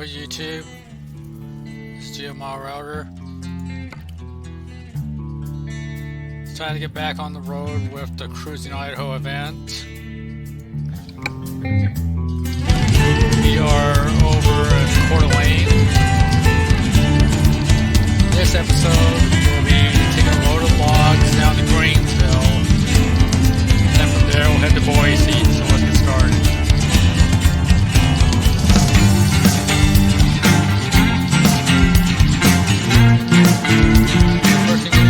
YouTube. It's GMR Router. It's time to get back on the road with the Cruising Idaho event. We are over at Coeur d'Alene. This episode will be taking a load of logs down to Grainesville. And then from there we'll head to Boise. So let's get started. First thing to do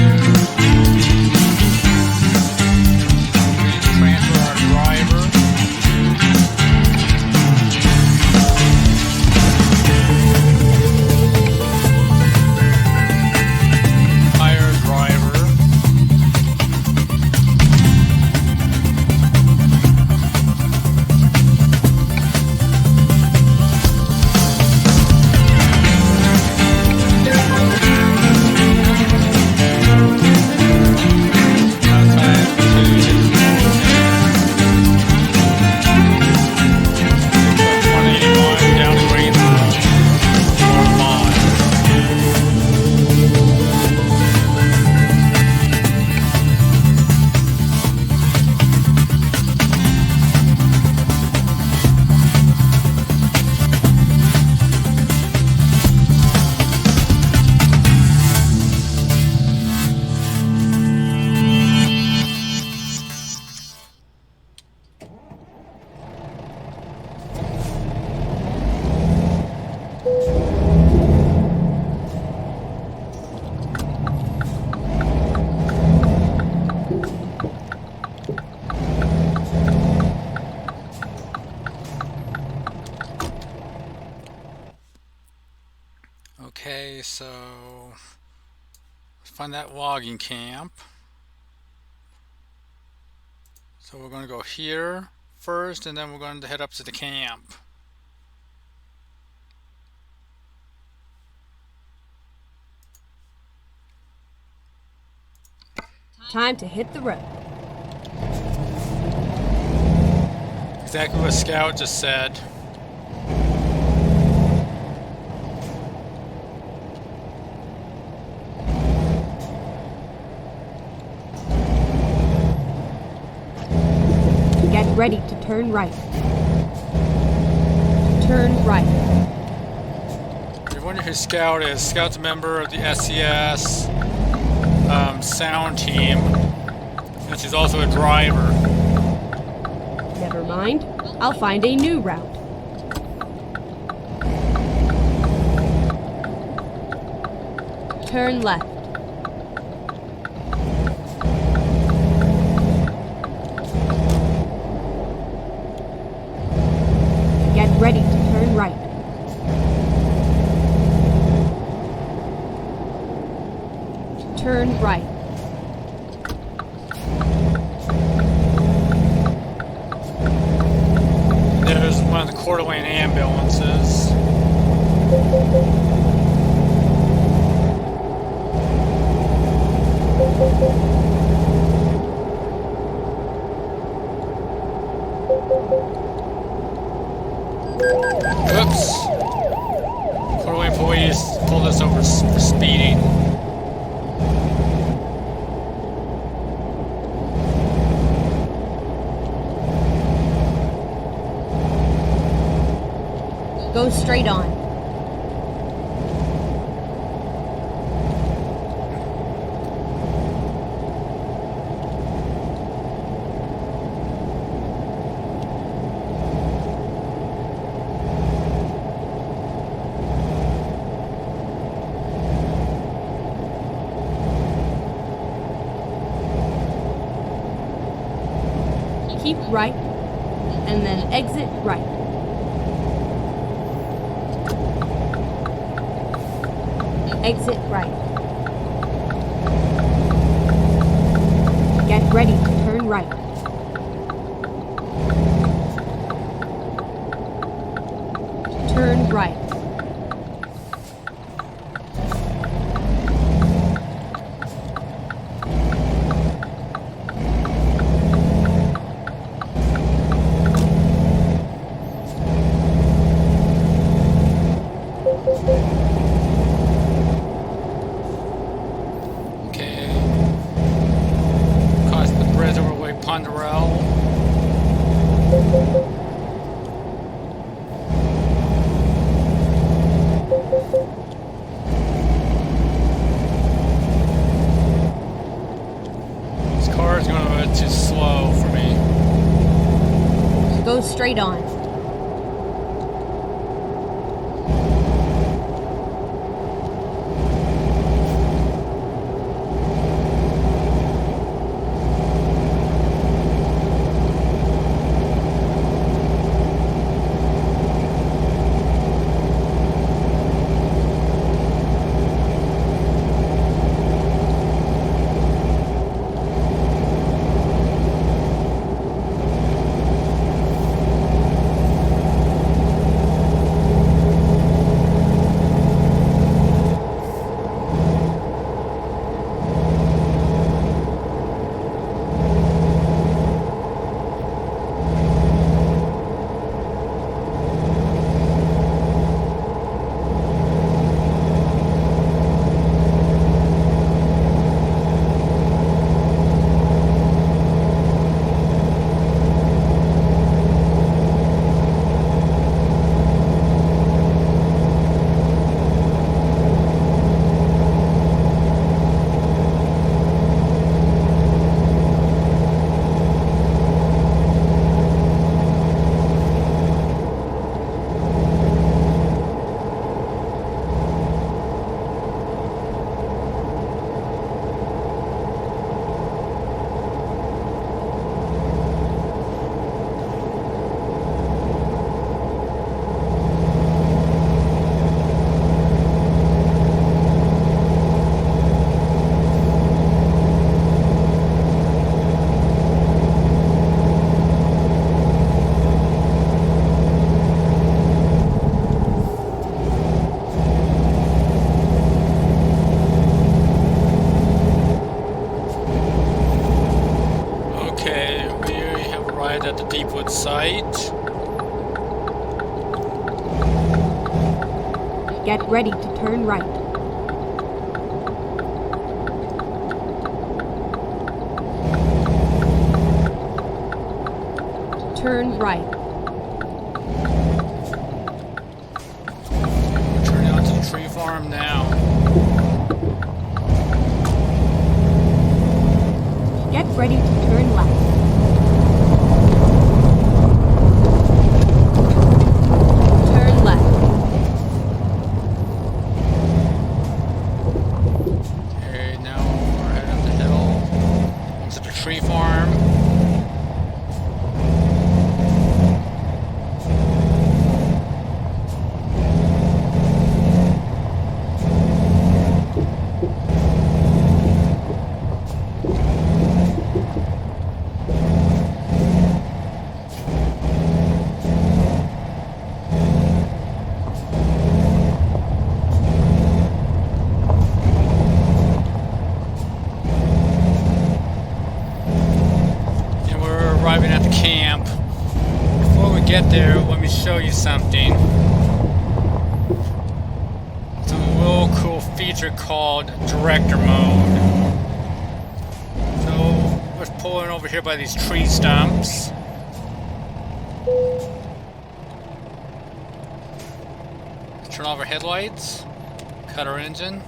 is transfer our driver. Hire a driver. Okay, so find that logging camp. So we're going to go here first, and then we're going to head up to the camp. Time to hit the road. Exactly what Scout just said. Get ready to turn right. Turn right. If you're wondering who Scout is, Scout's a member of the SCS sound team, and she's also a driver. Never mind. I'll find a new route. Turn left. Get ready to turn right. Turn right. There's one of the Coeur d'Alene ambulances. Oops. Coeur d'Alene police pulled us over for speeding. Go straight on. Keep right, and then exit right. Exit right. Get ready to turn right. Turn right. Get ready to turn right. Turn right. Turning onto the tree farm now. Get ready to turn left. Turn left. Okay, now we're heading up the hill into the tree farm. Arriving at the camp. Before we get there, let me show you something. It's a real cool feature called Director Mode. So, we're pulling over here by these tree stumps. Turn off our headlights. Cut our engine.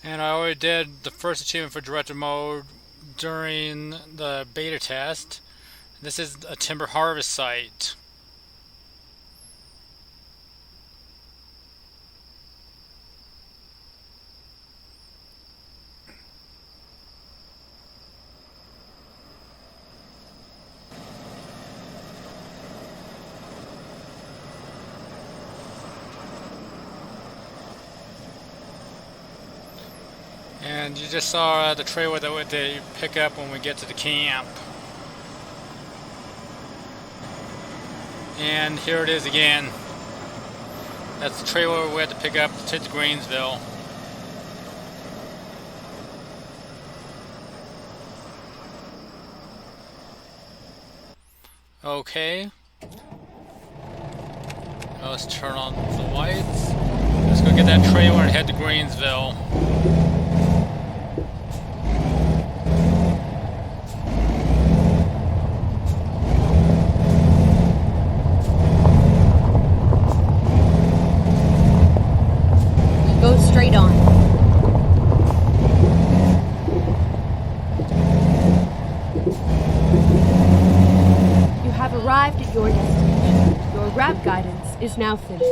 And I already did the first achievement for Director Mode during the beta test. This is a timber harvest site. And you just saw the trailer that they pick up when we get to the camp. And here it is again. That's the trailer we had to pick up to take to Greensville. Okay. Now let's turn on the lights. Let's go get that trailer and head to Greensville. Go straight on. You have arrived at your destination. Your route guidance is now finished.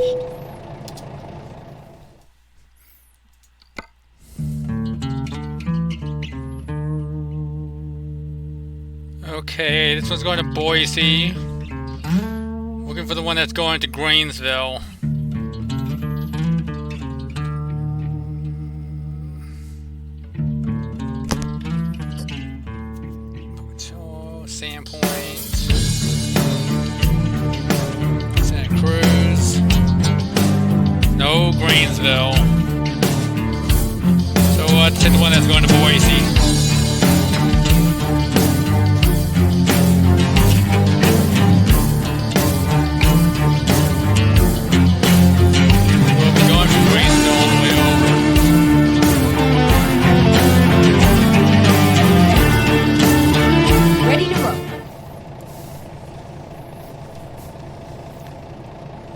Okay, this one's going to Boise. Looking for the one that's going to Greensville. Sandpoint, Santa Cruz, no Greensville. So let's hit the one that's going to Boise. We'll be going from Greensville all the way over.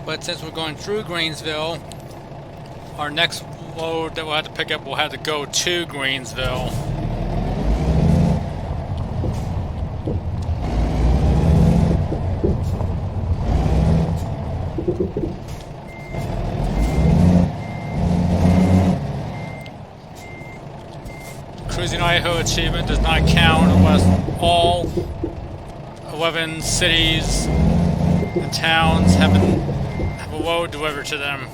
But since we're going through Greensville, our next load that we'll have to pick up will have to go to Greensville. Cruising Idaho achievement does not count unless all 11 cities and towns have a load delivered to them.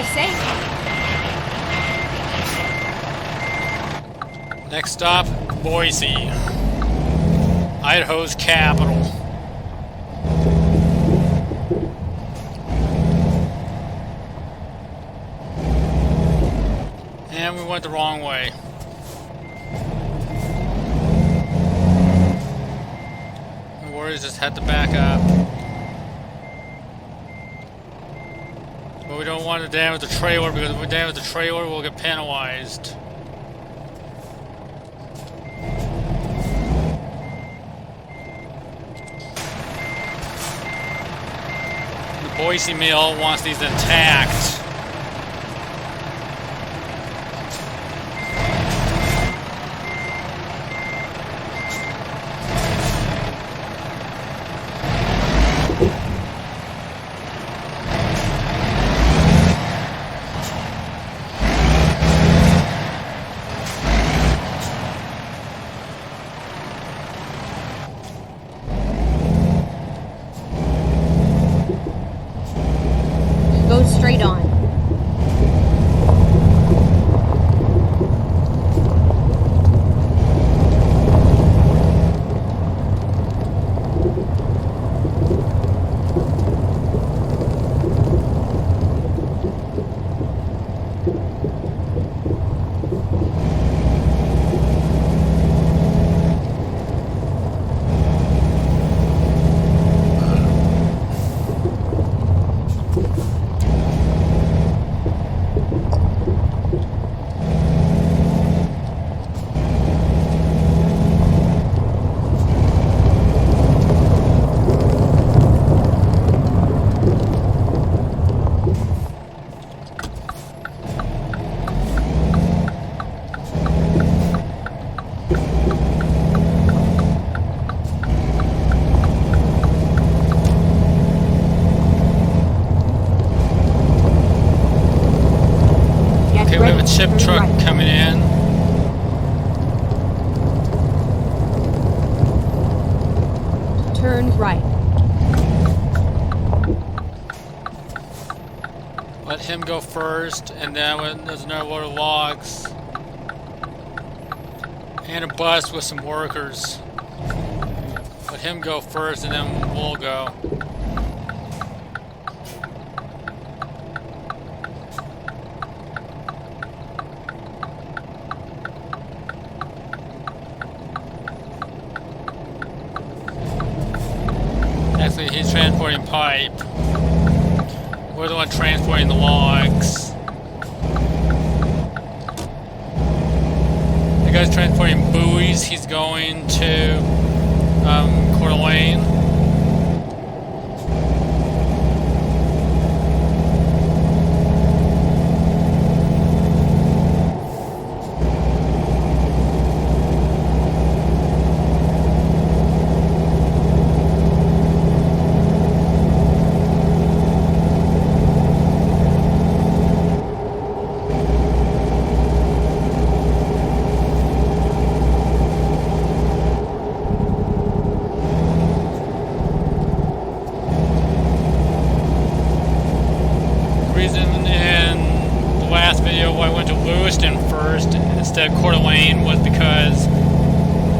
Drive safe. Next stop, Boise, Idaho's capital. And we went the wrong way. No worries, just had to back up. But we don't want to damage the trailer, because if we damage the trailer, we'll get penalized. The Boise Mill wants these intact. Go straight on. Okay, we have a chip truck coming in. Turn right. Let him go first, and then when there's another load of logs. And a bus with some workers. Let him go first, and then we'll go. Actually, he's transporting pipe. We're the one transporting the logs. The guy's transporting buoys. He's going to Coeur d'Alene. I went to Lewiston first instead of Coeur d'Alene was because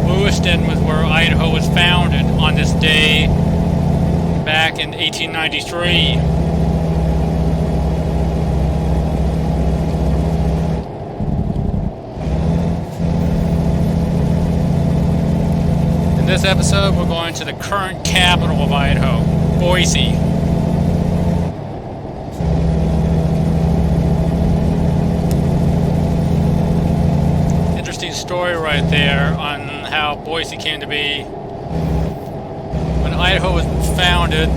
Lewiston was where Idaho was founded on this day back in 1893. In this episode, we're going to the current capital of Idaho, Boise. Story right there on how Boise came to be. When Idaho was founded,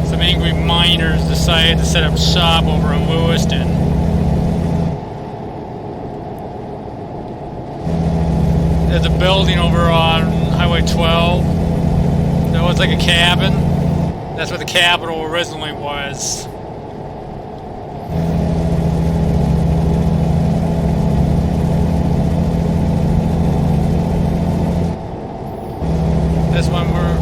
some angry miners decided to set up shop over in Lewiston. There's a building over on Highway 12 that was like a cabin. That's what the capital originally was. This one we're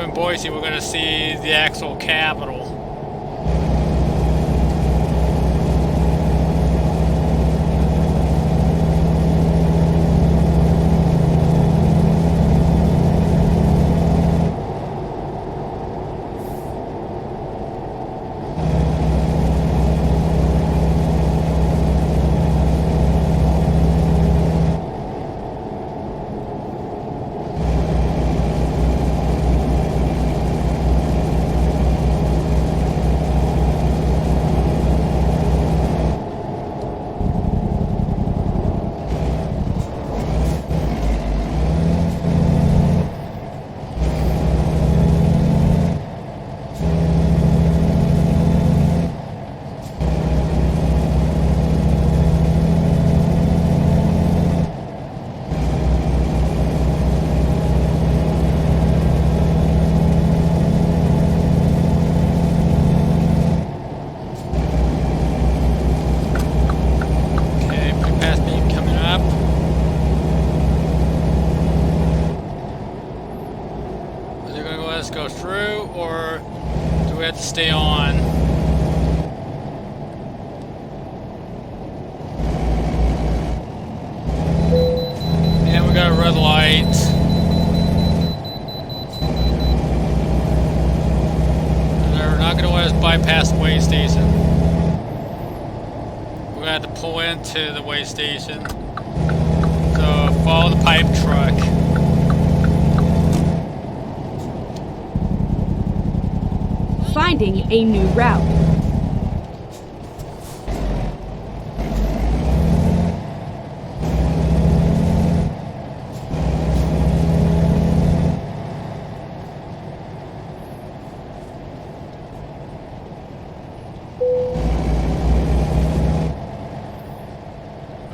in Boise, we're going to see the actual capital. have to stay on. And we got a red light. And they're not going to let us bypass the way station. We're going to have to pull into the way station. So follow the pipe truck. Finding a new route.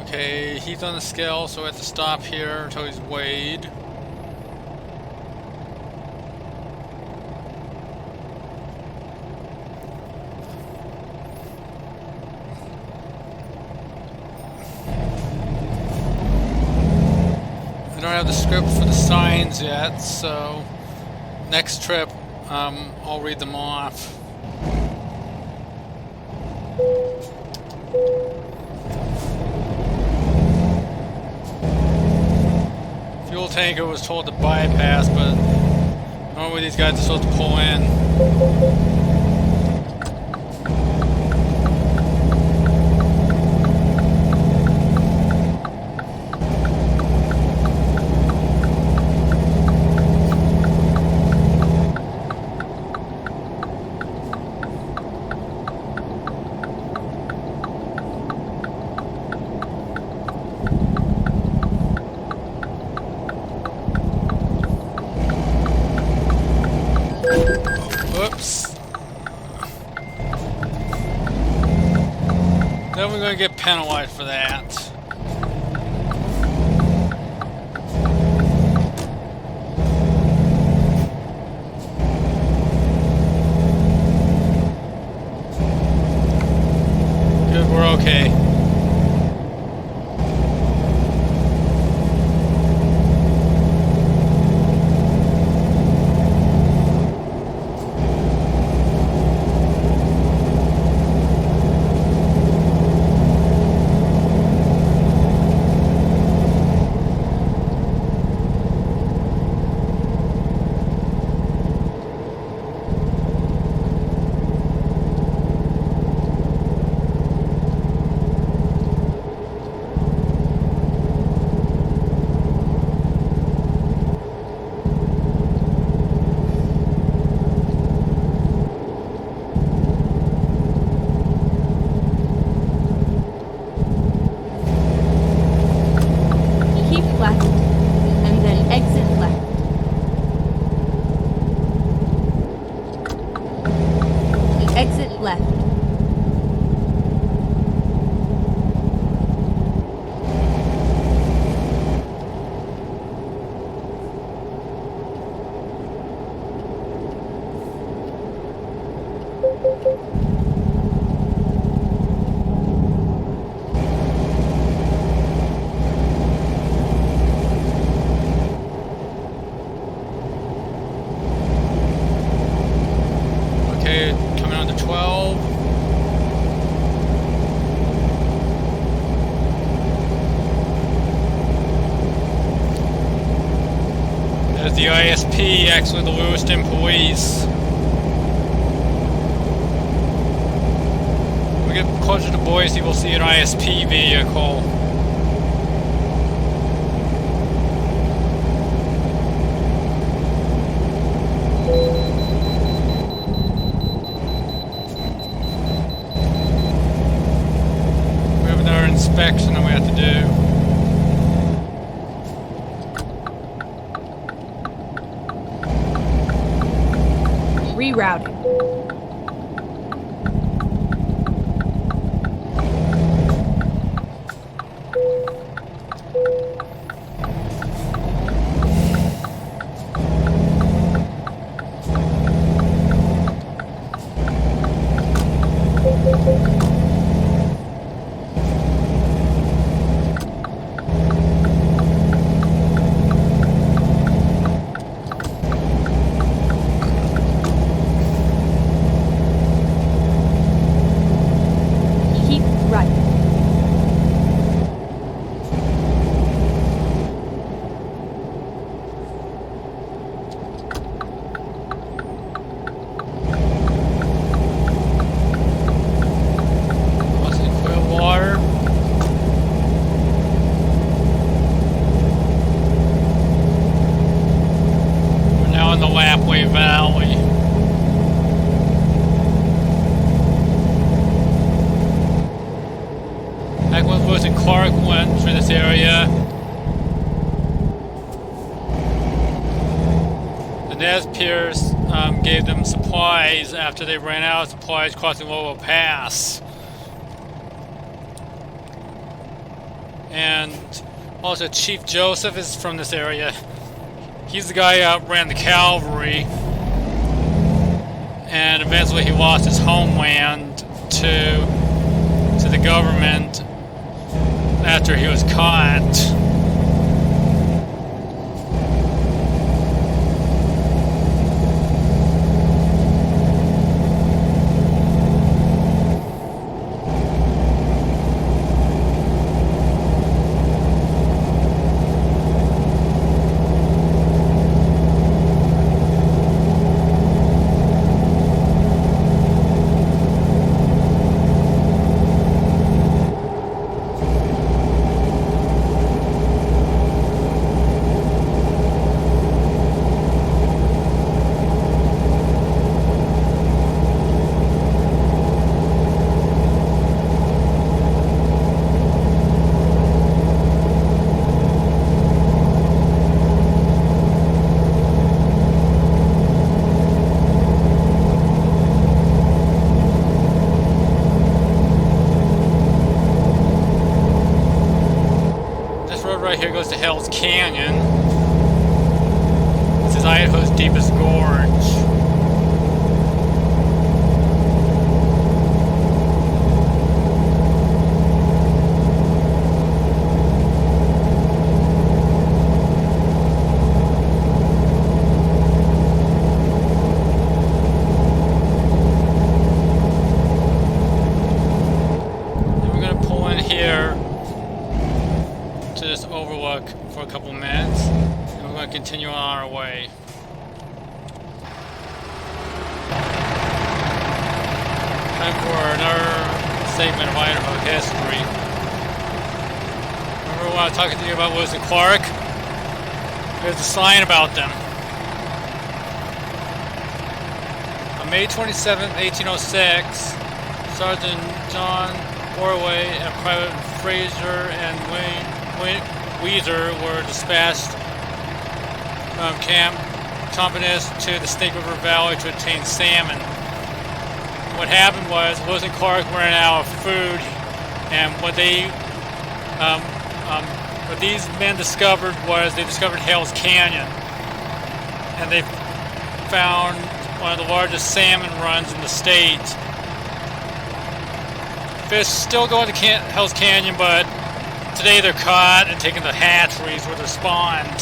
Okay, he's on the scale, so we have to stop here until he's weighed. I don't have the script for the signs yet, so next trip I'll read them off. Fuel tanker was told to bypass, but normally these guys are supposed to pull in. Whoops. Then we're going to get penalized for that. Good, we're okay. The ISP, actually the Lewiston police. When we get closer to Boise, we'll see an ISP vehicle. We have another inspection that we have to do. Rerouting. Nez Pierce gave them supplies after they ran out of supplies crossing Lolo Pass. And also Chief Joseph is from this area. He's the guy who ran the cavalry. And eventually he lost his homeland to the government after he was caught. Right here goes to Hell's Canyon. This is Idaho's deepest gorge. And we're going to pull in here to this overlook for a couple minutes, and we're going to continue on our way. Time for another segment of Idaho history. Remember when I was talking to you about Lewis and Clark? There's a sign about them. On May 27, 1806, Sergeant John Orway and Private Fraser and Wayne Weezer were dispatched from Camp Tompkins to the Snake River Valley to obtain salmon. What happened was Lewis and Clark ran out of food, and what these men discovered was they discovered Hell's Canyon, and they found one of the largest salmon runs in the state. Fish still go into Hell's Canyon, but today they're caught and taken to hatcheries where they're spawned.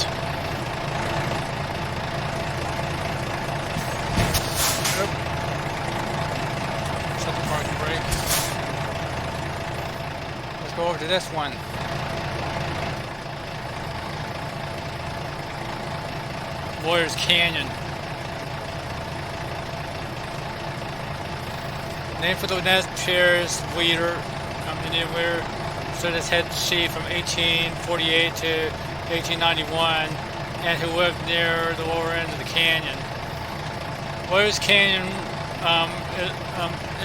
Set the parking brake. Let's go over to this one. Lawyer's Canyon. Named for the Nez Pierce leader, Indian leader, stood as head chief from 1848 to 1891, and who lived near the lower end of the canyon. Lawyer's Canyon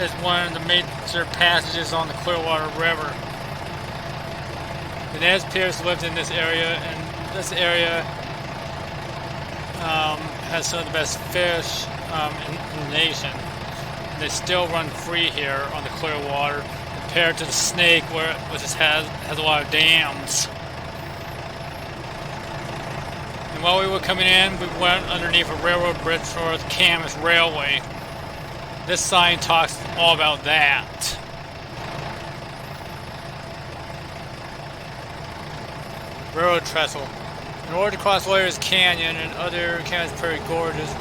is one of the major passages on the Clearwater River. The Nez Pierce lived in this area, and this area has some of the best fish in the nation. They still run free here on the Clearwater, compared to the Snake, which has a lot of dams. And while we were coming in, we went underneath a railroad bridge for the Camas Railway. This sign talks all about that. Railroad trestle. In order to cross Lawyer's Canyon and other Camas Prairie gorges,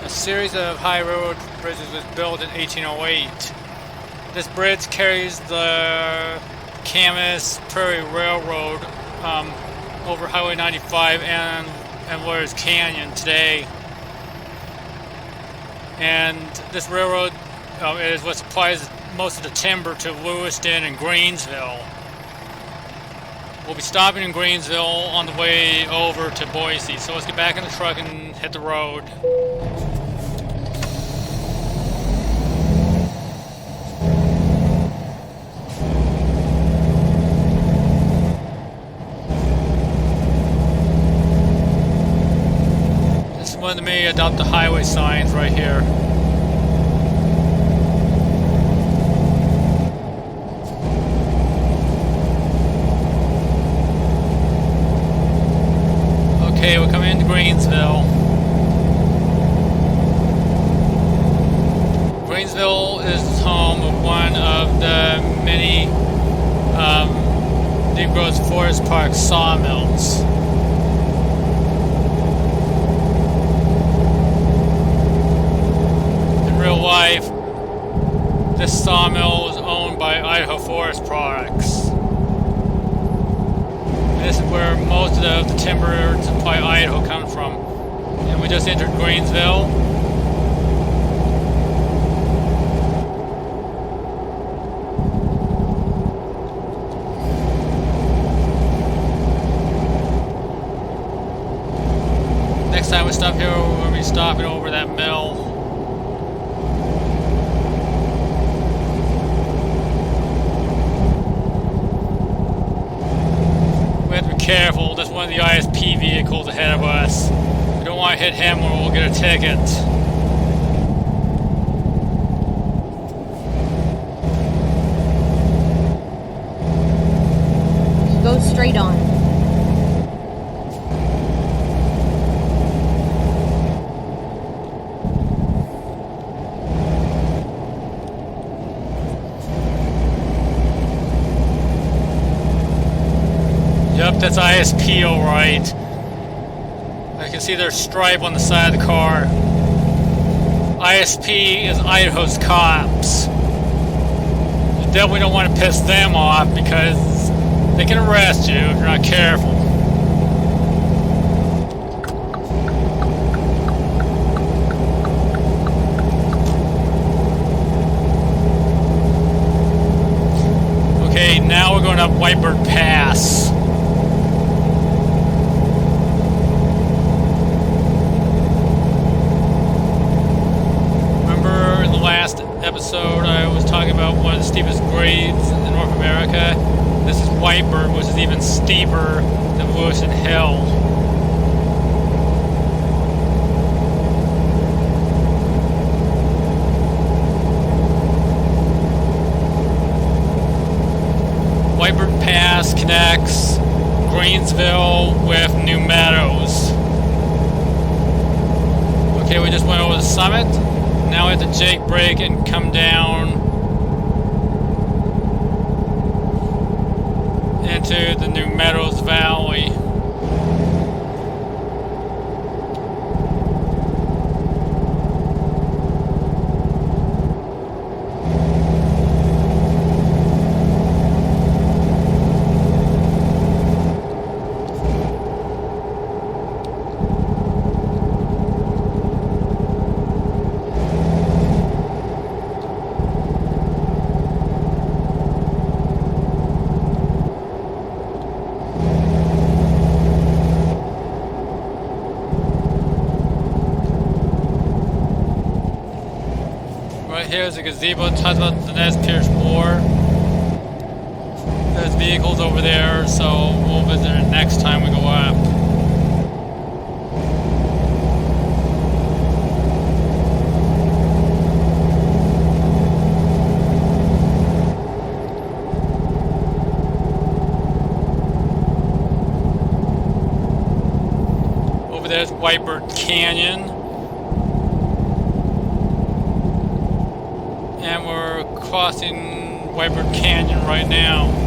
a series of high railroad bridges was built in 1808. This bridge carries the Camas Prairie Railroad over Highway 95 and Lawyer's Canyon today. And this railroad is what supplies most of the timber to Lewiston and Greensville. We'll be stopping in Greensville on the way over to Boise. So let's get back in the truck and hit the road. let me adopt the highway signs right here. Okay, we're coming into Greensville. Greensville is home of one of the many Deep Growth Forest Park sawmills. In real life, this sawmill is owned by Idaho Forest Products. This is where most of the timber to supply Idaho comes from. And we just entered Greensville. Next time we stop here, we're going to be stopping over that mill. We have to be careful. There's one of the ISP vehicles ahead of us. We don't want to hit him or we'll get a ticket. Go straight on. Yep, that's ISP alright. I can see their stripe on the side of the car. ISP is Idaho's cops. You definitely don't want to piss them off because they can arrest you if you're not careful. Okay, now we're going up Whitebird Pass. Last episode I was talking about one of the steepest grades in North America. This is Whitebird, which is even steeper than Lewiston Hill. Whitebird Pass connects Greensville with New Meadows. Okay, we just went over the summit. Now we have to jake brake and come down into the New Meadows Valley. Here's a gazebo that talks about the Nez Perce War. There's vehicles over there, so we'll visit it next time we go up. Over there's Whitebird Canyon. And we're crossing Whitebird Canyon right now.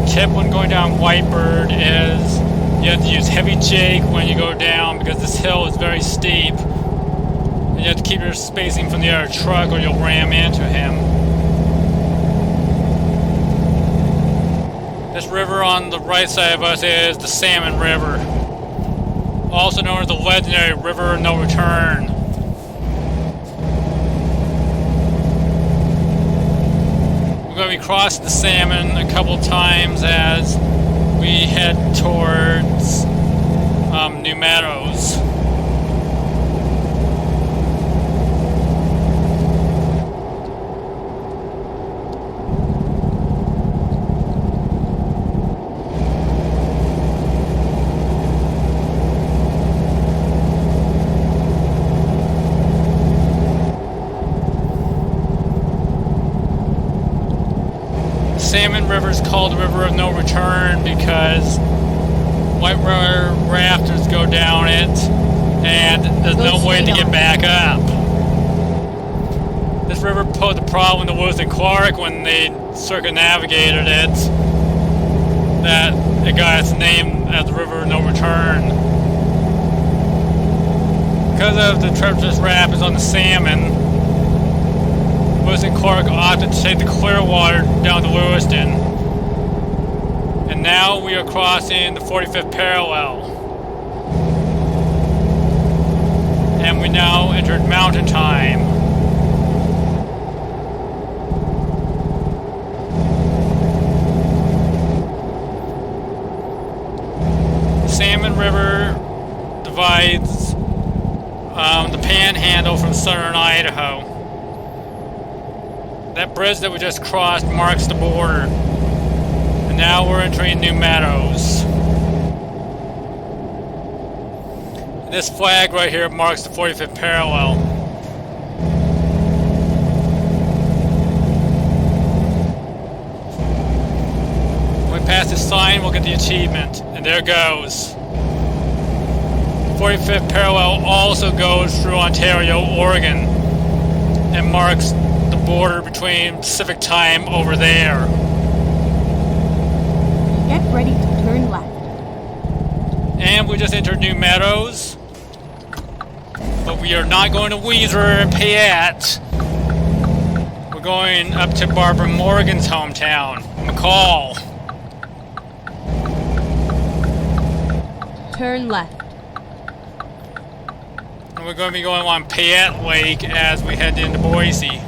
Tip when going down Whitebird is you have to use heavy jake when you go down because this hill is very steep. And you have to keep your spacing from the other truck or you'll ram into him. This river on the right side of us is the Salmon River, also known as the legendary River No Return. going to be crossing the Salmon a couple times as we head towards New Meadows. Salmon River is called the River of No Return because whitewater rafters go down it and there's no way to get back up. This river posed a problem to Lewis and Clark when they circumnavigated it, that it got its name as the River of No Return. Because of the treacherous rapids on the Salmon, Lewis and Clark opted to take the Clearwater down to Lewiston. And now we are crossing the 45th parallel. And we now entered mountain time. The Salmon River divides the Panhandle from southern Idaho. That bridge that we just crossed marks the border. And now we're entering New Meadows. This flag right here marks the 45th parallel. When we pass this sign, we'll get the achievement. And there it goes. The 45th parallel also goes through Ontario, Oregon, and marks the border between Pacific time over there. Get ready to turn left. And we just entered New Meadows. But we are not going to Weezer and Payette. We're going up to Barbara Morgan's hometown, McCall. Turn left. And we're going to be going on Payette Lake as we head into Boise.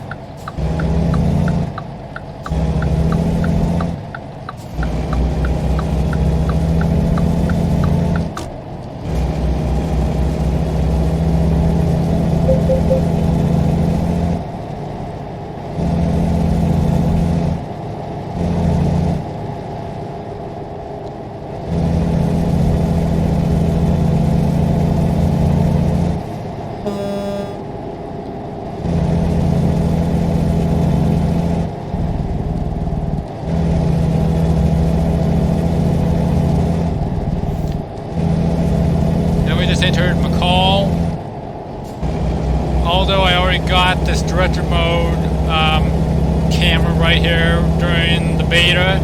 Entered McCall. Although I already got this director mode camera right here during the beta.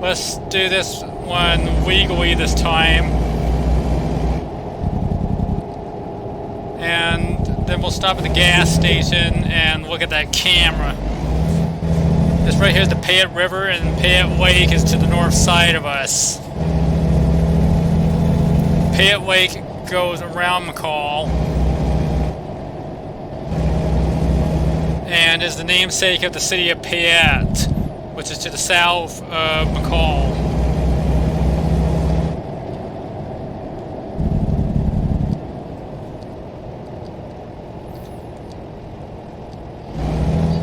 Let's do this one legally this time. And then we'll stop at the gas station and look at that camera. This right here is the Payette River, and Payette Lake is to the north side of us. Payette Lake goes around McCall and is the namesake of the city of Payette, which is to the south of McCall.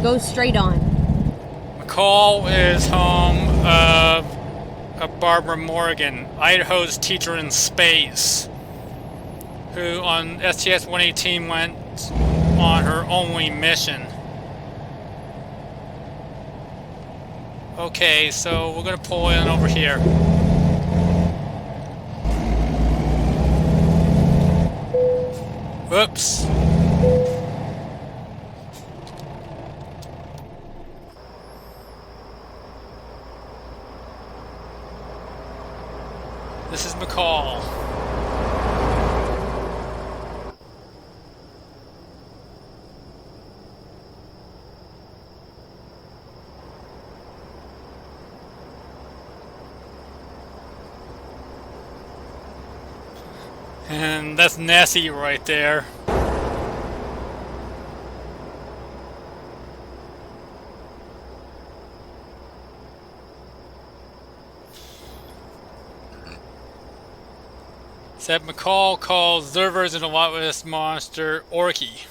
Go straight on. McCall is home of Barbara Morgan, Idaho's teacher in space, who on STS-118 went on her only mission. Okay, so we're going to pull in over here. Whoops. This is McCall. And that's Nessie right there. That McCall calls their version of Loch Ness Monster Orky.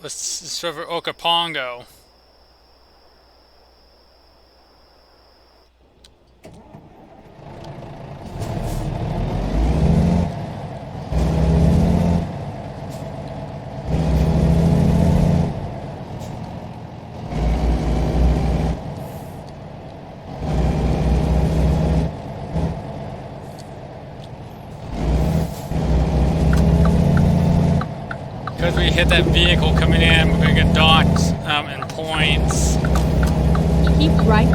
The server Okapongo. Because we hit that vehicle coming in, we're going to get docked and points. Keep right.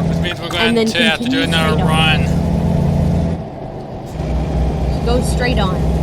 Which means we're going to have to do another straight run. Go straight on.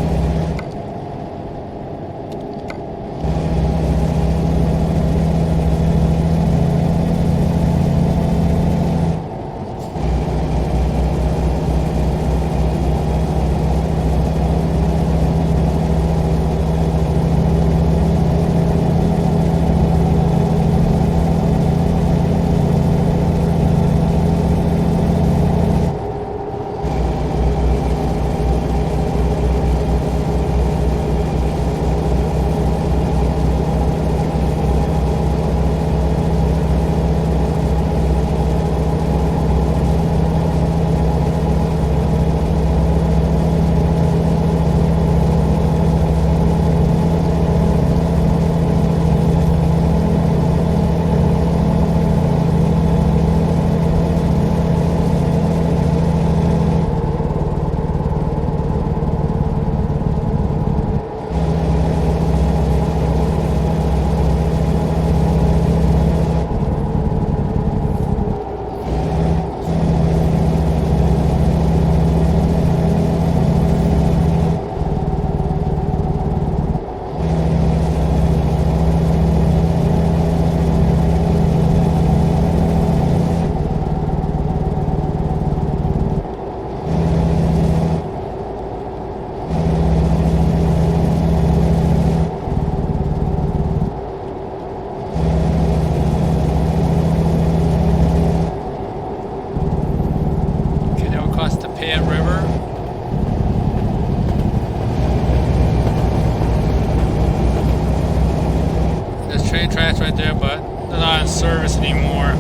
Tracks right there, but they're not in service anymore.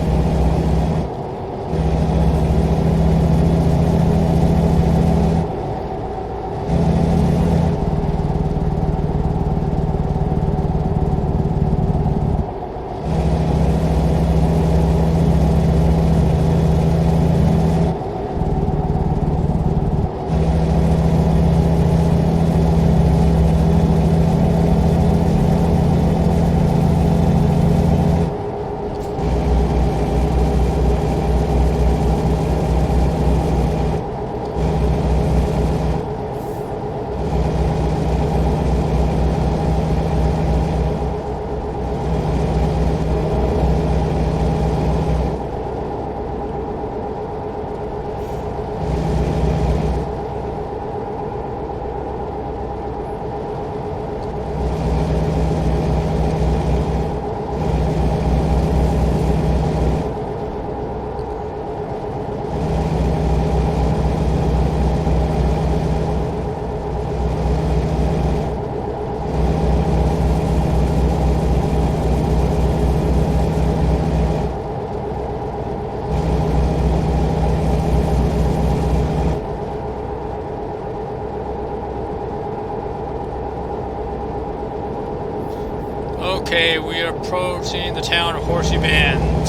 Okay, we are approaching the town of Horseshoe Bend.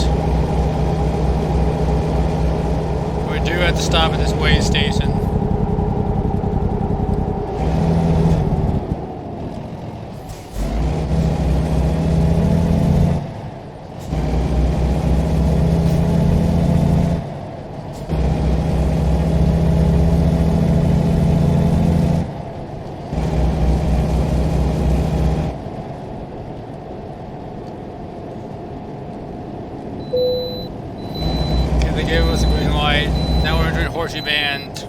We do have to stop at this way station. They gave us a green light. Now we're entering Horseshoe Bend.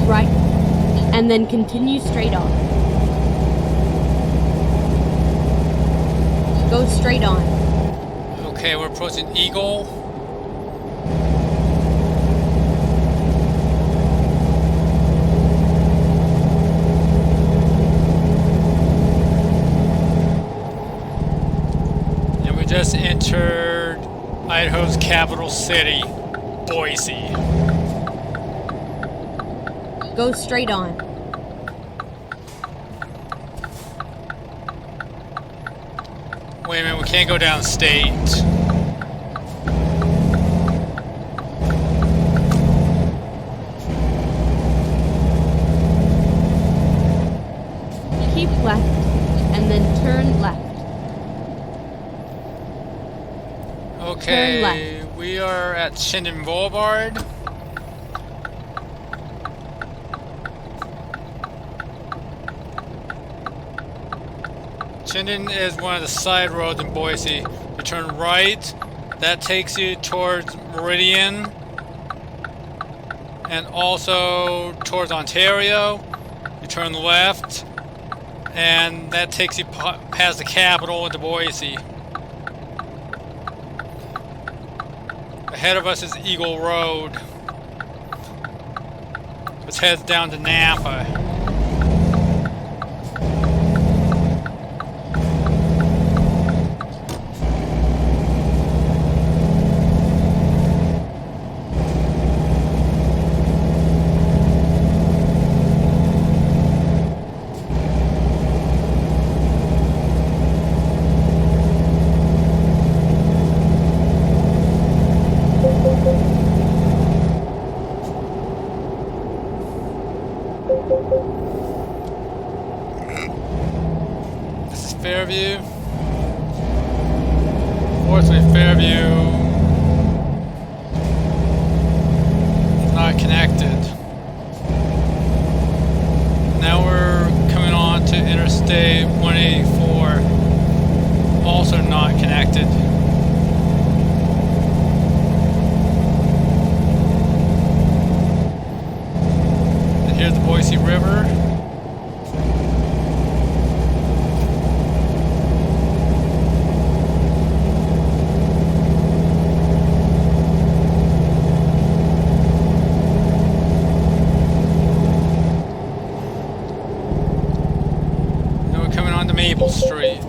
right, and then continue straight on. Go straight on. Okay, we're approaching Eagle. And we just entered Idaho's capital city, Boise. Go straight on. Wait a minute, we can't go downstate. Keep left, and then turn left. Okay, Turn left. we are at Chinden Boulevard. Chinden is one of the side roads in Boise. You turn right, that takes you towards Meridian and also towards Ontario. You turn left and that takes you past the capital into Boise. Ahead of us is Eagle Road, which heads down to Napa. This is Fairview. Unfortunately, Fairview is not connected. Now we're coming on to Interstate 184, also not connected. And here's the Boise River. Maple Street.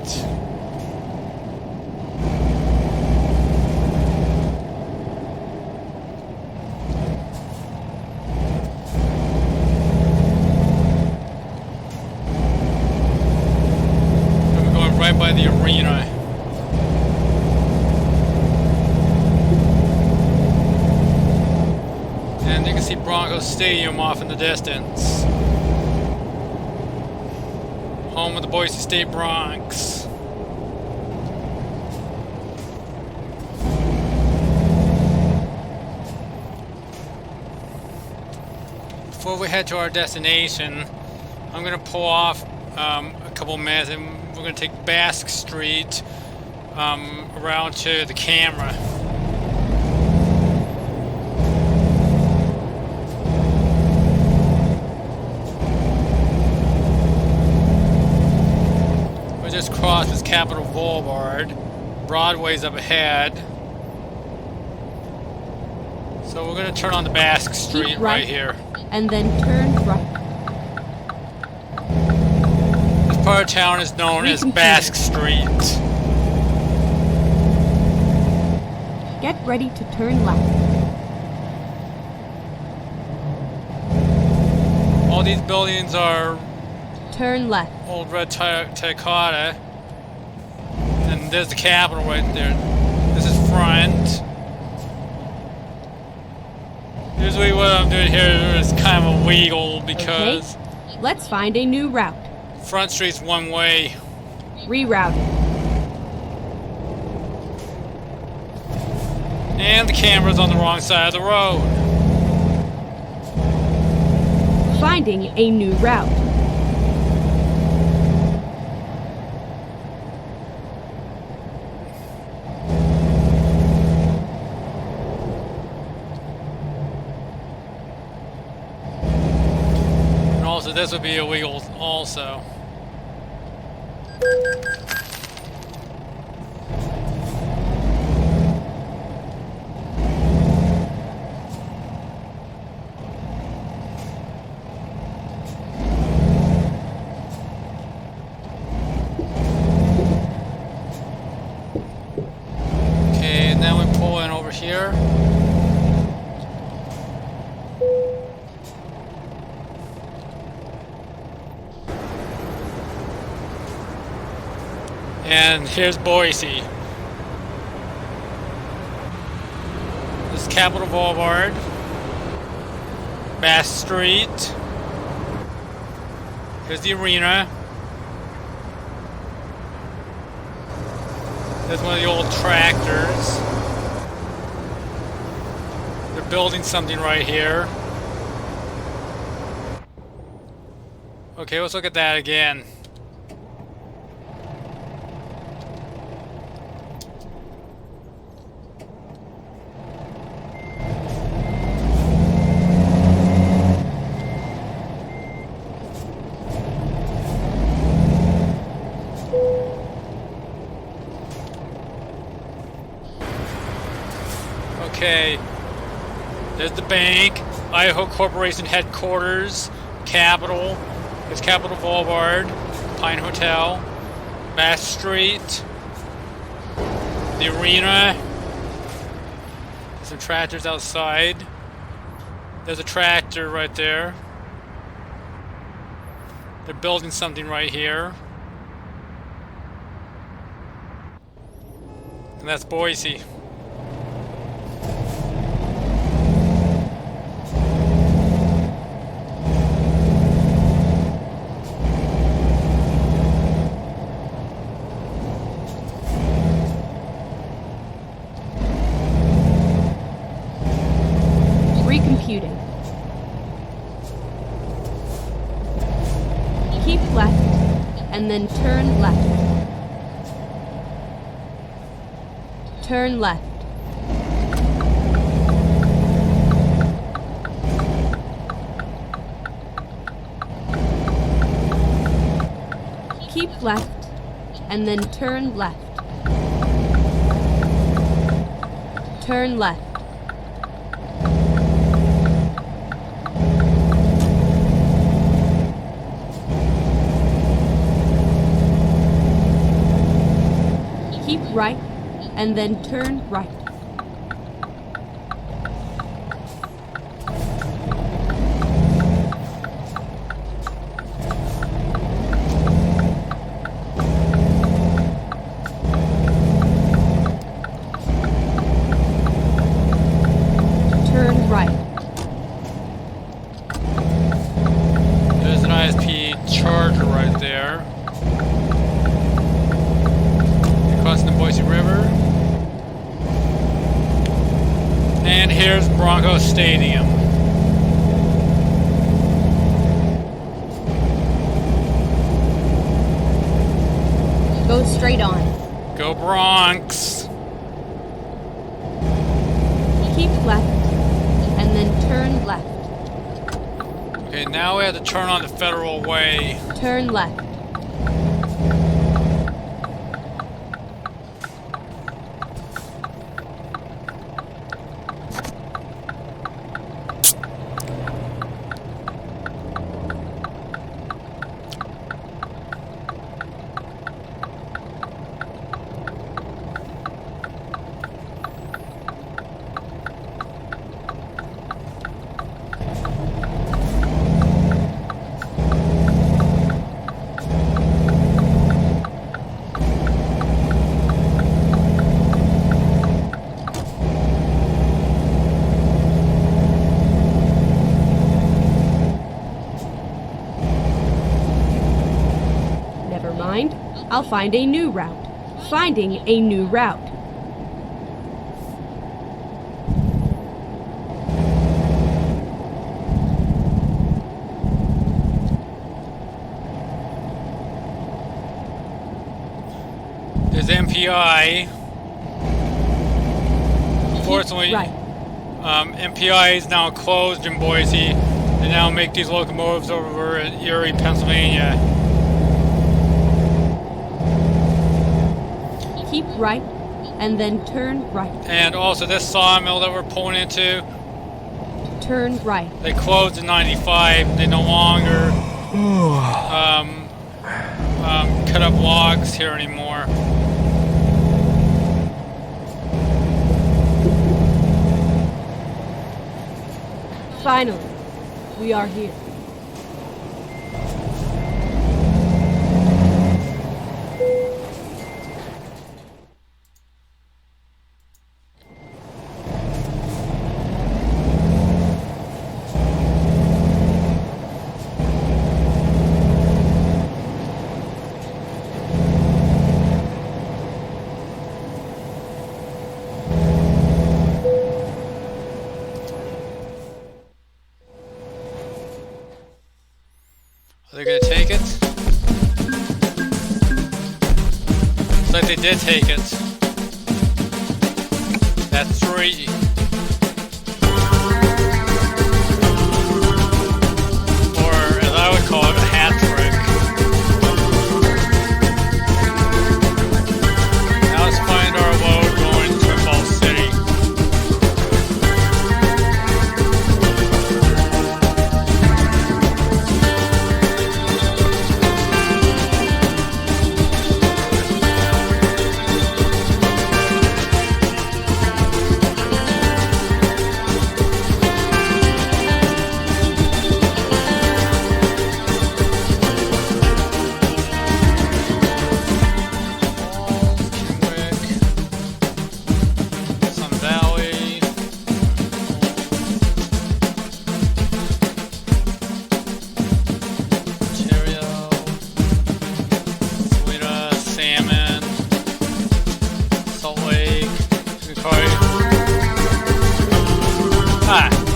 We're going right by the arena. And you can see Broncos Stadium off in the distance. Home of the Boise State Bronx. Before we head to our destination, I'm going to pull off a couple minutes and we're going to take Basque Street around to the camera. Just crosses Capitol Boulevard. Broadway's up ahead. So we're going to turn on the Basque Street Keep right here. And then turn right. This part of town is known as Basque Street. Get ready to turn left. All these buildings are Turn left. old red terracotta, and there's the Capitol right there. This is front. Usually what I'm doing here is kind of illegal because Okay. Let's find a new route. Front Street's one way. Rerouting. And the camera's on the wrong side of the road. Finding a new route. this would be illegal also. Okay, now we pull in over here. And here's Boise. This is Capitol Boulevard, Bass Street. Here's the arena. There's one of the old tractors. They're building something right here. Okay, let's look at that again. Okay, there's the bank, Idaho Corporation headquarters, Capitol. There's Capitol Boulevard, Pine Hotel, Bass Street, the arena. There's some tractors outside. There's a tractor right there. They're building something right here. And that's Boise. Recomputing. Keep left, and then turn left. Turn left. Keep left, and then turn left. Turn left. Keep right, and then turn right. Turn right. There's an ISP charger right there. Crossing the Boise River. And here's Bronco Stadium. Go straight on. Go Bronx! Keep left, and then turn left. Okay, now we have to turn on the Federal Way. Turn left. Never mind. I'll find a new route. Finding a new route. There's MPI. Unfortunately, Right. MPI is now closed in Boise They now make these locomotives over in Erie, Pennsylvania. Keep right, and then turn right. And also this sawmill that we're pulling into, Turn right. they closed in '95. They no longer cut up logs here anymore. Finally, we are here. Are they gonna take it? Looks like they did take it. That's 3. Or, as I would call it, a hat trick. Now let's find our load going to Twin City.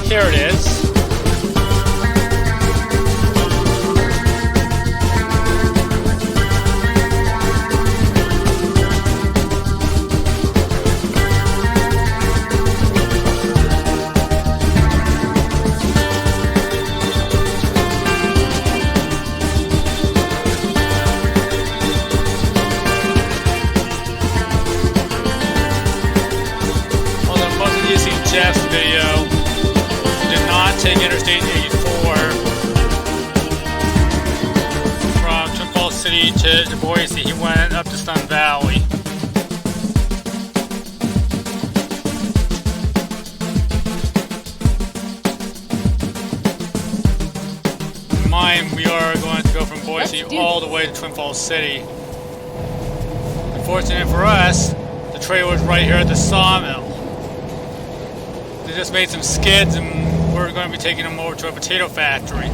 Here it is. Although most of you see Jeff's video, take Interstate 84 from Twin City to Boise. He went up to Sun Valley. In mine, we are going to go from Boise all the way to Twin Falls City. Unfortunately for us, the trailer was right here at the sawmill. They just made some skids and we're going to be taking them over to a potato factory.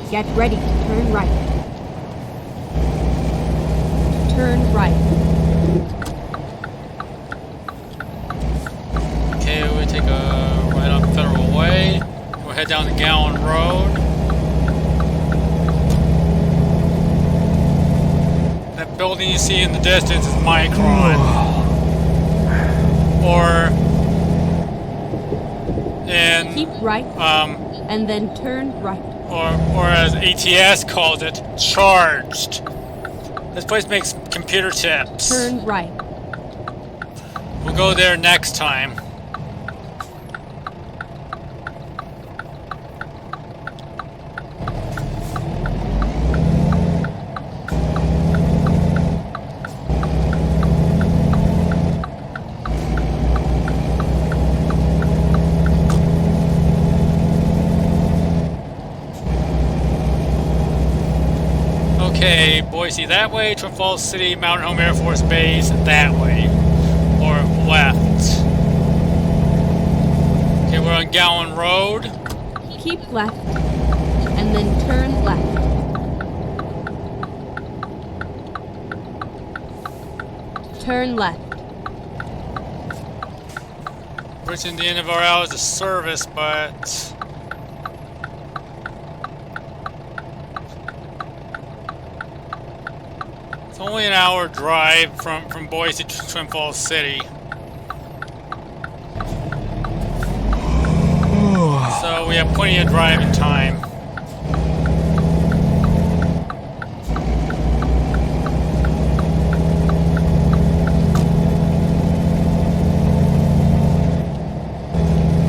Get ready to turn right. Turn right. Okay, we take a right on Federal Way. We'll head down to Gallon Road. That building you see in the distance is Micron. Or in Keep right, and then turn right. Or as ATS calls it, charged. This place makes computer chips. Turn right. We'll go there next time. Okay, Boise that way, Twin Falls City, Mountain Home Air Force Base that way. Or left. Okay, we're on Gowan Road. Keep left, and then turn left. Turn left. Reaching the end of our hours of service, but it's only an hour drive from Boise to Twin Falls City. So we have plenty of driving time.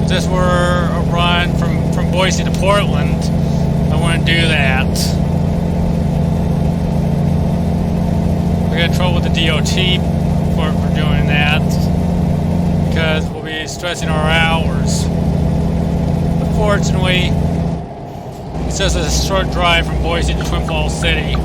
If this were a run from Boise to Portland, I wouldn't do that. We got trouble with the DOT for doing that because we'll be stressing our hours. Fortunately, it's just a short drive from Boise to Twin Falls City.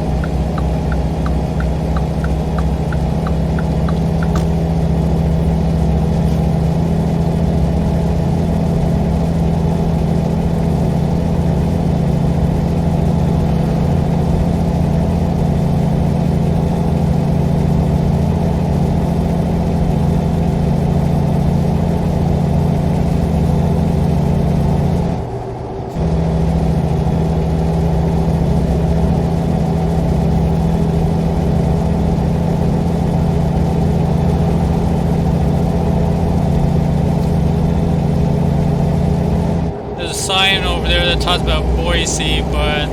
Sign over there that talks about Boise, but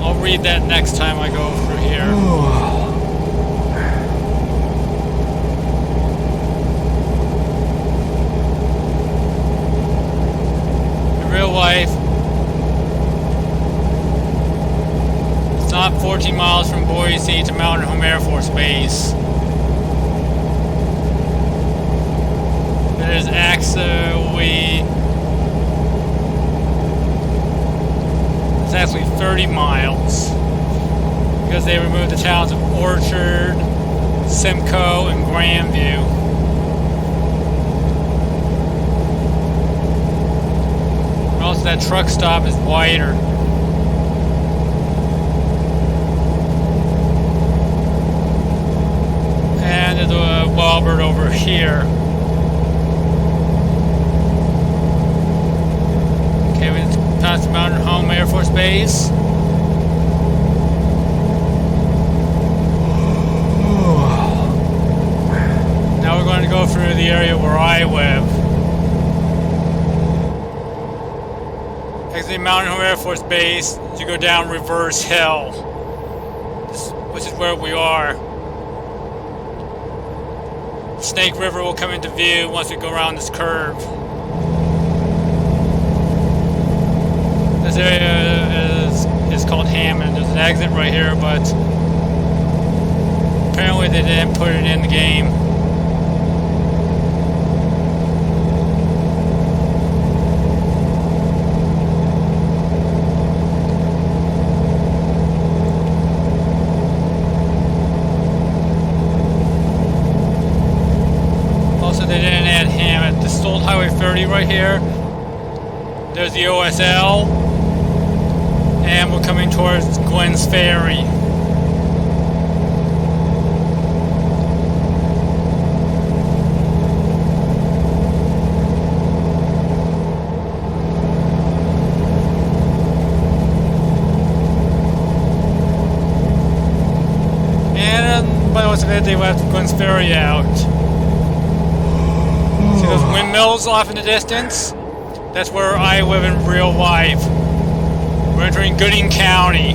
I'll read that next time I go through here. In real life, it's not 14 miles from Boise to Mountain Home Air Force Base. It is actually It's actually 30 miles because they removed the towns of Orchard, Simcoe, and Grandview. Also, that truck stop is wider. And there's a Walbert over here. Okay, we past the Mountain Home Air Force Base. Now we're going to go through the area where I live. Exit Mountain Home Air Force Base, you go down Reverse Hill, which is where we are. Snake River will come into view once we go around this curve. This area is called Hammond. There's an exit right here, but apparently they didn't put it in the game. Also, they didn't add Hammond. This is Old Highway 30 right here. There's the OSL. And we're coming towards Glenn's Ferry. And by the looks of it, they left Glenn's Ferry out. See those windmills off in the distance? That's where I live in real life. We're entering Gooding County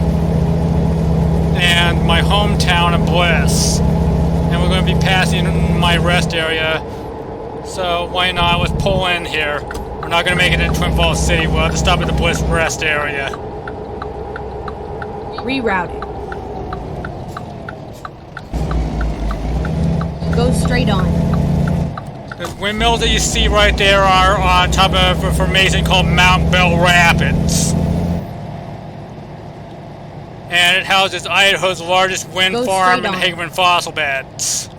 and my hometown of Bliss. And we're going to be passing my rest area. So why not? Let's pull in here. We're not going to make it in Twin Falls City. We'll have to stop at the Bliss rest area. Rerouting. Go straight on. The windmills that you see right there are on top of a formation called Mount Bell Rapids. And and it houses Idaho's largest wind Go farm straight and on. Hagerman fossil beds.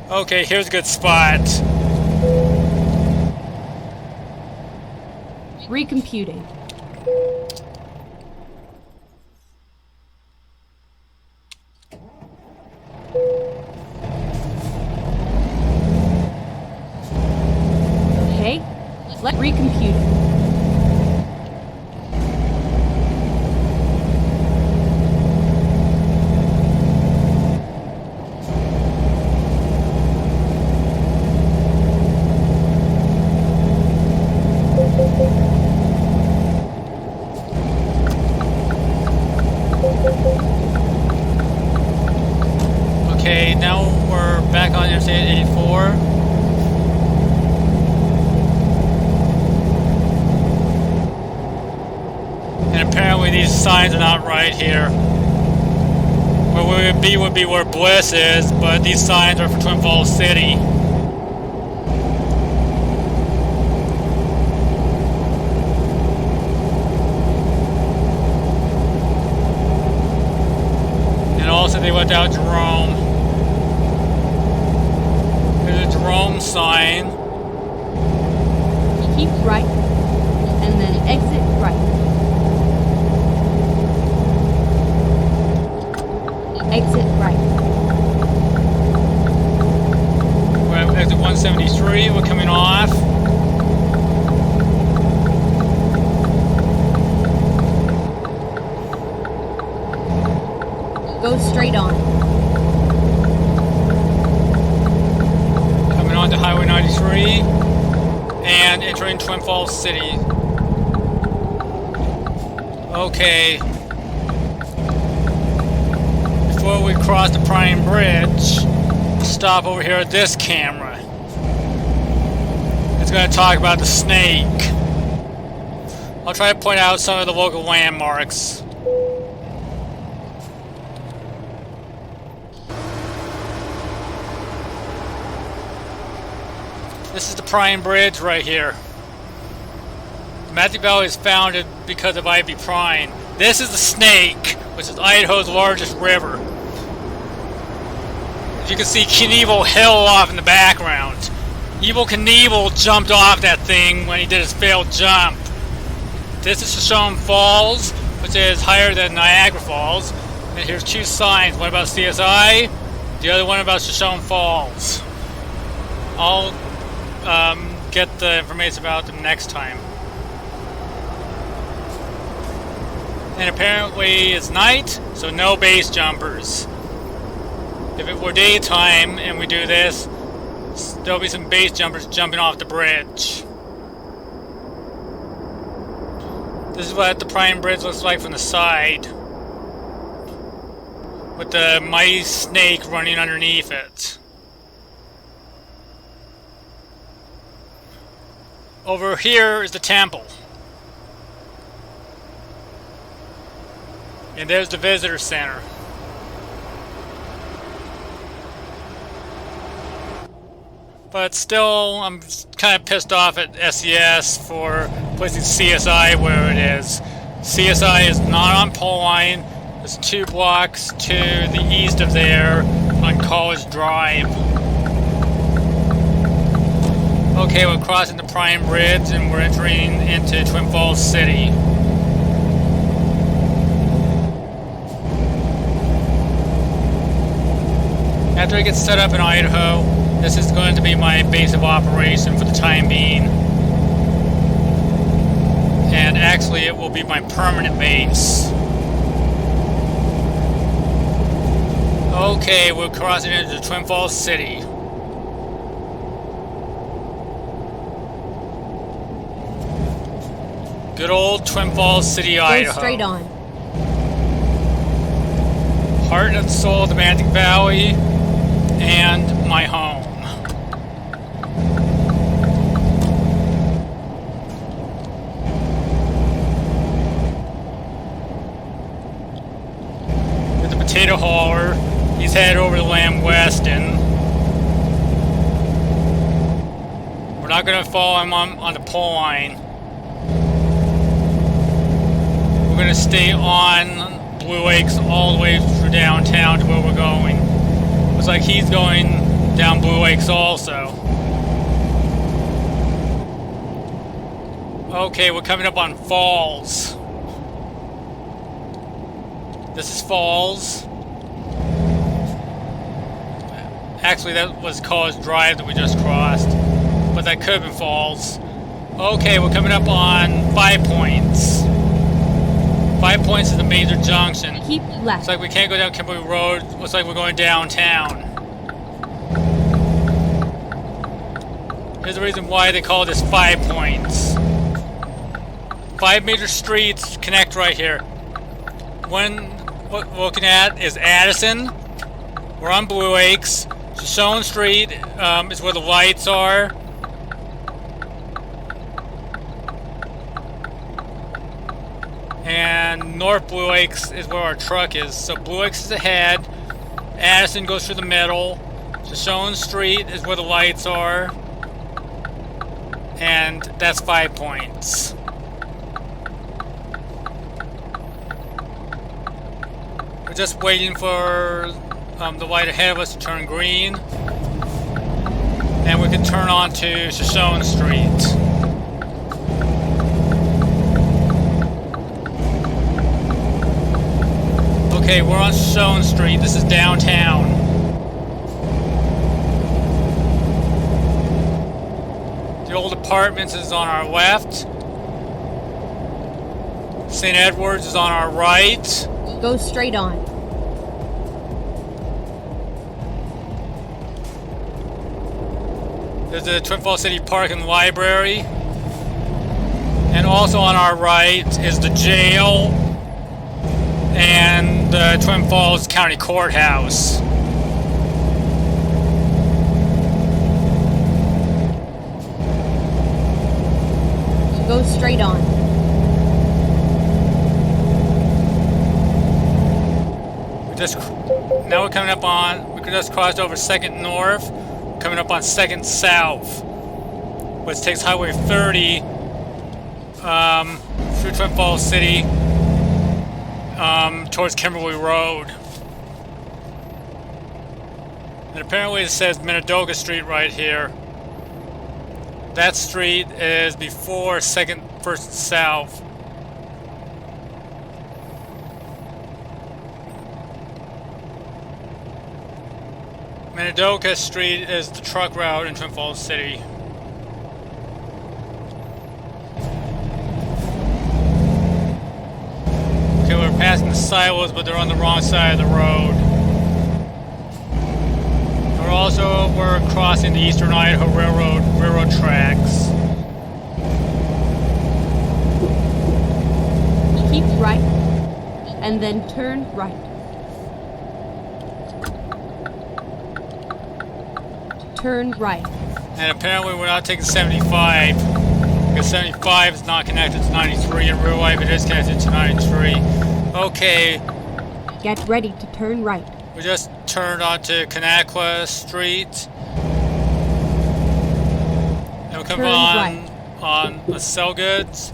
Okay, here's a good spot. Recomputing. Okay, let's recompute. Okay, now we're back on Interstate 84. And apparently these signs are not right here. Where we would be where Bliss is, but these signs are for Twin Falls City. And also they went out Jerome. There's a Jerome sign. Keep right, and then exit right. Exit right. We're at exit 173, we're coming off. Go straight on. Coming on to Highway 93 and entering Twin Falls City. Okay. Before we cross the Prime Bridge, stop over here at this camera. It's going to talk about the snake. I'll try to point out some of the local landmarks. This is the Prime Bridge right here. The Matthew Valley is founded because of Ivy Prime. This is the Snake, which is Idaho's largest river. As you can see Knievel Hill off in the background. Evel Knievel jumped off that thing when he did his failed jump. This is Shoshone Falls, which is higher than Niagara Falls. And here's two signs, one about CSI, the other one about Shoshone Falls. I'll get the information about them next time. And apparently it's night, so no base jumpers. If it were daytime and we do this, there'll be some base jumpers jumping off the bridge. This is what the Prime Bridge looks like from the side, with the mighty snake running underneath it. Over here is the temple. And there's the visitor center. But still, I'm kind of pissed off at SES for placing CSI where it is. CSI is not on pole line. It's 2 blocks to the east of there on College Drive. Okay, we're crossing the Prime Bridge and we're entering into Twin Falls City. After I get set up in Idaho, this is going to be my base of operation for the time being. And actually it will be my permanent base. Okay, we're crossing into Twin Falls City. Good old Twin Falls City, Idaho. Go straight on. Heart and soul of the Matthew Valley, and my home. With the potato hauler, he's headed over to Lewiston. We're not going to follow him on the pole line. we're going to stay on Blue Lakes all the way through downtown to where we're going. Looks like he's going down Blue Lakes also. Okay, we're coming up on Falls. This is Falls. Actually, that was College Drive that we just crossed, but that could have been Falls. Okay, we're coming up on 5 Points. 5 Points is the major junction. Keep left. Looks like we can't go down Kimberly Road. Looks like we're going downtown. Here's the reason why they call this 5 Points. 5 major streets connect right here. One what we're looking at is Addison. We're on Blue Lakes. Shoshone Street is where the lights are. And North Blue Lakes is where our truck is. So Blue Lakes is ahead. Addison goes through the middle. Shoshone Street is where the lights are. And that's 5 Points. We're just waiting for the light ahead of us to turn green. And we can turn on to Shoshone Street. Okay, we're on Shoshone Street. This is downtown. The old apartments is on our left. St. Edwards is on our right. Go straight on. There's the Twin Falls City Park and Library. And also on our right is the jail and the Twin Falls County Courthouse. Go straight on. Now we're coming up on, we just crossed over 2nd North, coming up on 2nd South, which takes Highway 30 through Twin Falls City towards Kimberly Road. And apparently it says Minidoka Street right here. That street is before 1st South. Minidoka Street is the truck route in Twin Falls City. Okay, we're passing the silos, but they're on the wrong side of the road. We're crossing the Eastern Idaho Railroad tracks. Keep right, and then turn right. Turn right. And apparently we're not taking 75, because 75 is not connected to 93. In real life it is connected to 93. Okay. Get ready to turn right. We just turned onto Kanakwa Street. And we're coming on Selgoods.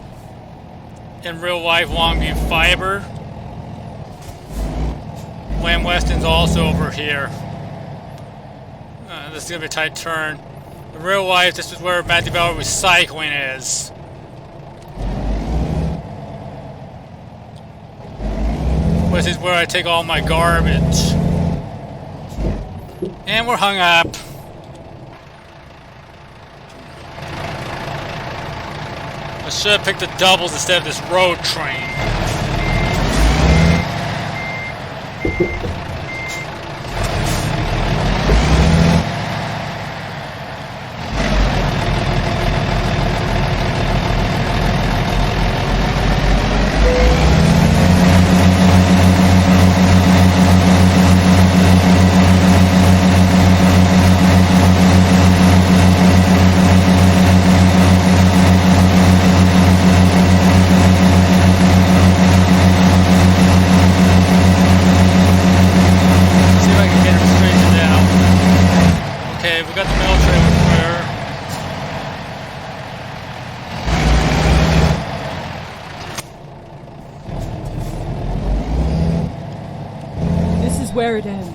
In real life, Longview Fiber. Lewiston's also over here. This is going to be a tight turn. In real life, this is where Matthew Valley Recycling is. This is where I take all my garbage. And we're hung up. I should have picked the doubles instead of this road train. where it ends.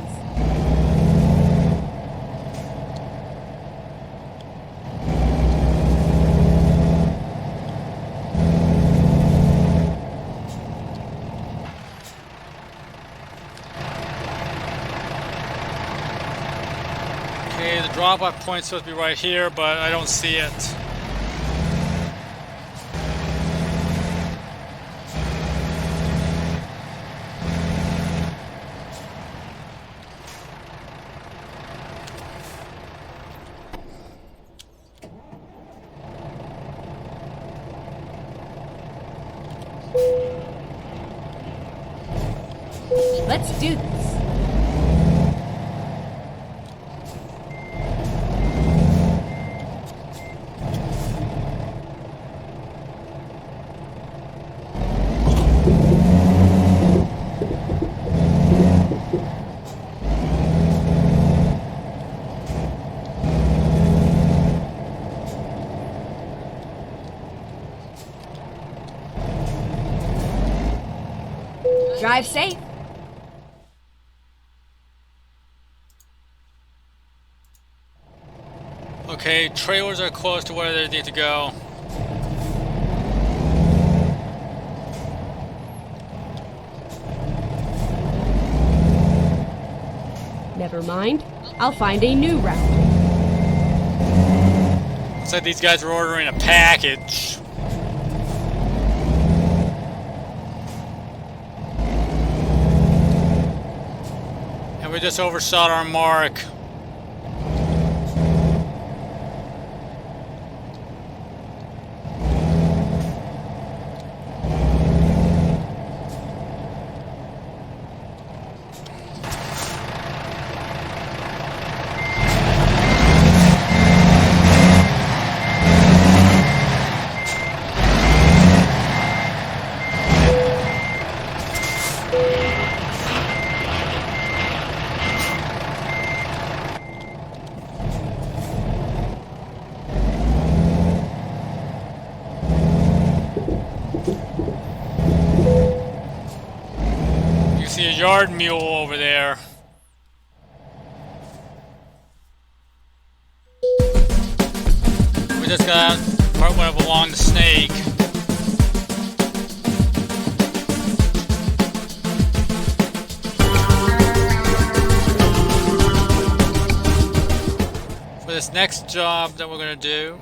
Okay, the drop-off point's supposed to be right here, but I don't see it. Let's do this. Drive safe. Okay, trailers are close to where they need to go. Never mind. I'll find a new route. Looks like these guys are ordering a package. And we just overshot our mark. See a yard mule over there. We just got part went up along the snake. For this next job that we're gonna do,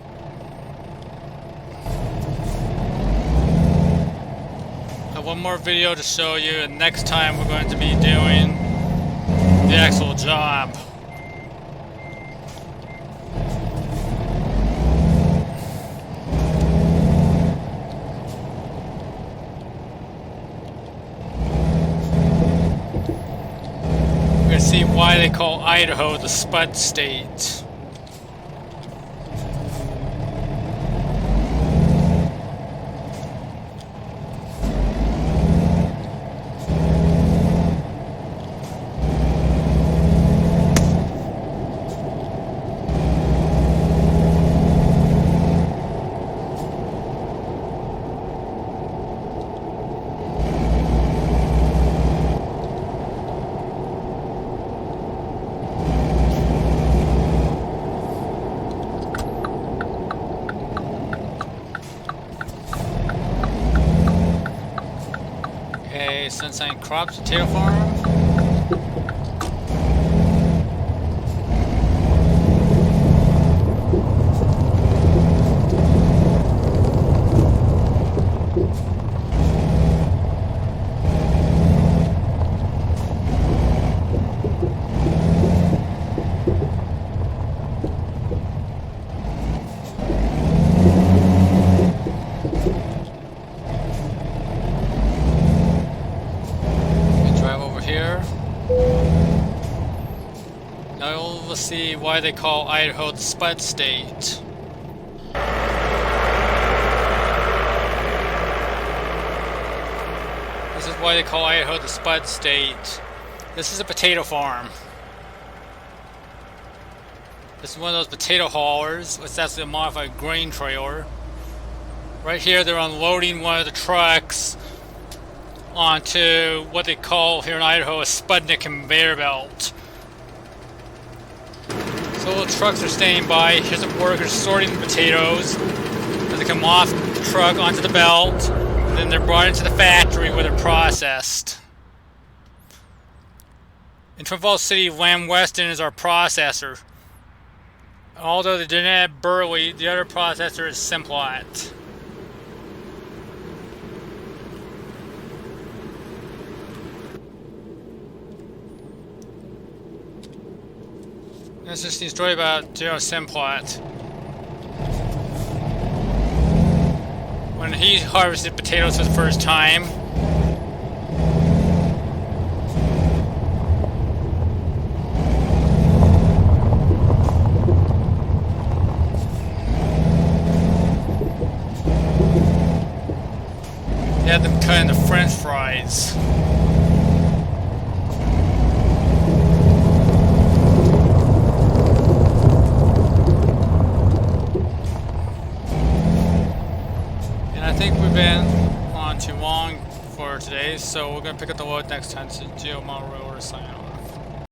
one more video to show you, and next time we're going to be doing the actual job. We're going to see why they call Idaho the Spud State. Sunshine Crops Potato Farm. Let's see why they call Idaho the Spud State. This is why they call Idaho the Spud State. This is a potato farm. This is one of those potato haulers. It's actually a modified grain trailer. Right here they're unloading one of the trucks onto what they call here in Idaho a Sputnik conveyor belt. So little trucks are staying by. Here's the workers sorting the potatoes as they come off the truck onto the belt. And then they're brought into the factory where they're processed. In Twin Falls City, Lewiston is our processor. Although they didn't have Burley, the other processor is Simplot. This is the story about Simplot. When he harvested potatoes for the first time, he had them cut into French fries. I think we've been on too long for today, so we're going to pick up the load next time. So, Geo Model Railroad sign off.